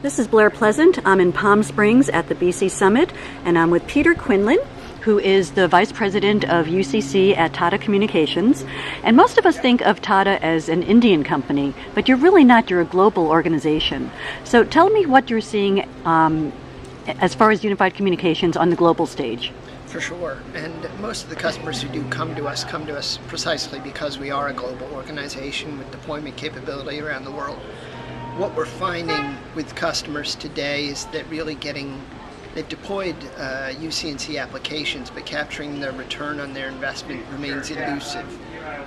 This is Blair Pleasant. I'm in Palm Springs at the BC Summit, and I'm with Peter Quinlan, who is the Vice President of UCC at Tata Communications. And most of us think of Tata as an Indian company, but you're really not. You're a global organization. So tell me what you're seeing as far as unified communications on the global stage. For sure, and most of the customers who do come to us precisely because we are a global organization with deployment capability around the world. What we're finding with customers today is that really they've deployed UC&C applications, but capturing the return on their investment remains elusive.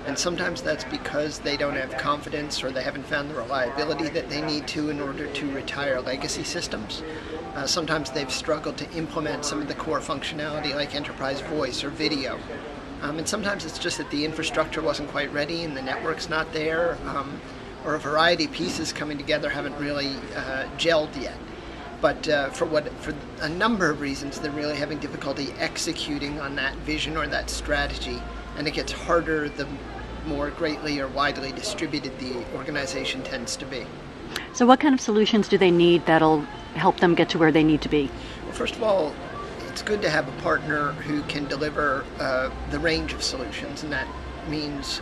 And sometimes that's because they don't have confidence or they haven't found the reliability that they need to in order to retire legacy systems. Sometimes they've struggled to implement some of the core functionality like enterprise voice or video. And sometimes it's just that the infrastructure wasn't quite ready and the network's not there, or a variety of pieces coming together haven't really gelled yet. But for a number of reasons, they're really having difficulty executing on that vision or that strategy, and it gets harder the more greatly or widely distributed the organization tends to be. So what kind of solutions do they need that'll help them get to where they need to be? Well, first of all, it's good to have a partner who can deliver the range of solutions, and that means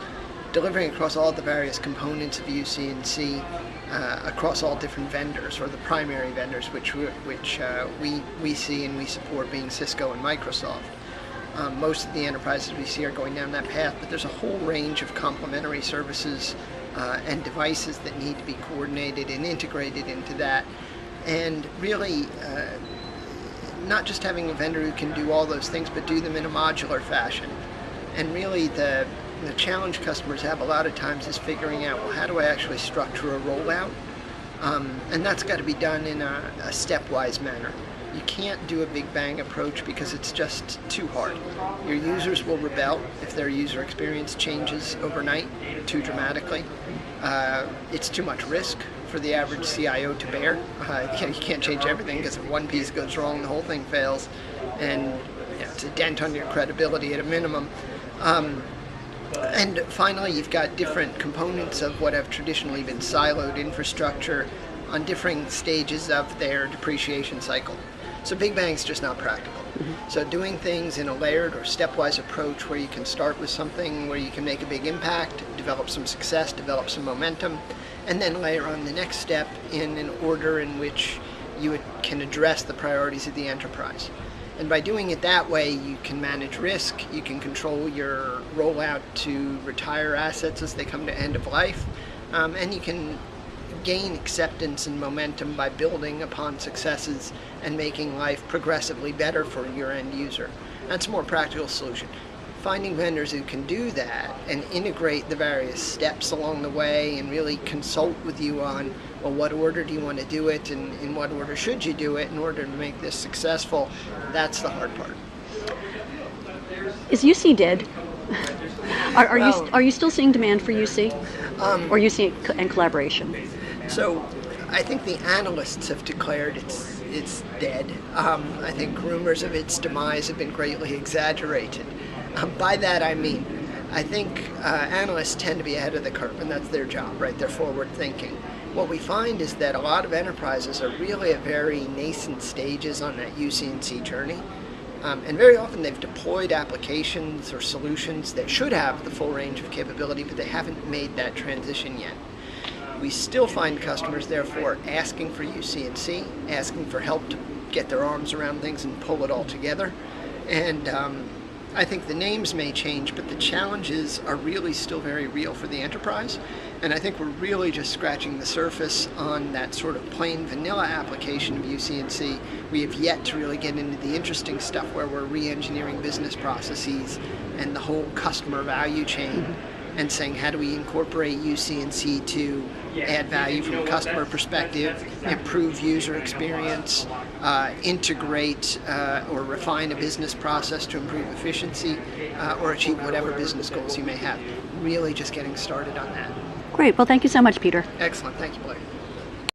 delivering across all the various components of UC&C across all different vendors, or the primary vendors, which we see and we support, being Cisco and Microsoft. Most of the enterprises we see are going down that path, but there's a whole range of complementary services and devices that need to be coordinated and integrated into that. And really, not just having a vendor who can do all those things, but do them in a modular fashion. And really, the challenge customers have a lot of times is figuring out, well, how do I actually structure a rollout? And that's got to be done in a stepwise manner. You can't do a big bang approach because it's just too hard. Your users will rebel if their user experience changes overnight too dramatically. It's too much risk for the average CIO to bear. You can't change everything because if one piece goes wrong, the whole thing fails, and it's a dent on your credibility at a minimum. And finally, you've got different components of what have traditionally been siloed infrastructure on differing stages of their depreciation cycle. So big bang's just not practical. Mm-hmm. So doing things in a layered or stepwise approach where you can start with something where you can make a big impact, develop some success, develop some momentum, and then layer on the next step in an order in which you can address the priorities of the enterprise. And by doing it that way, you can manage risk, you can control your rollout to retire assets as they come to end of life, and you can gain acceptance and momentum by building upon successes and making life progressively better for your end user. That's a more practical solution. Finding vendors who can do that and integrate the various steps along the way and really consult with you on, well, what order do you want to do it and in what order should you do it in order to make this successful, that's the hard part. Is UC dead? Are you still seeing demand for UC? Or UC and collaboration? So I think the analysts have declared it's dead. I think rumors of its demise have been greatly exaggerated. By that I mean, I think analysts tend to be ahead of the curve, and that's their job, right? They're forward thinking. What we find is that a lot of enterprises are really at very nascent stages on that UC&C journey. And very often they've deployed applications or solutions that should have the full range of capability, but they haven't made that transition yet. We still find customers, therefore, asking for UC&C, asking for help to get their arms around things and pull it all together. And I think the names may change, but the challenges are really still very real for the enterprise. And I think we're really just scratching the surface on that sort of plain vanilla application of UC&C. We have yet to really get into the interesting stuff where we're re-engineering business processes and the whole customer value chain, and saying, how do we incorporate UC&C to add value from a customer perspective, improve user experience, integrate or refine a business process to improve efficiency, or achieve whatever business goals you may have. Really just getting started on that. Great. Well, thank you so much, Peter. Excellent. Thank you, Blair.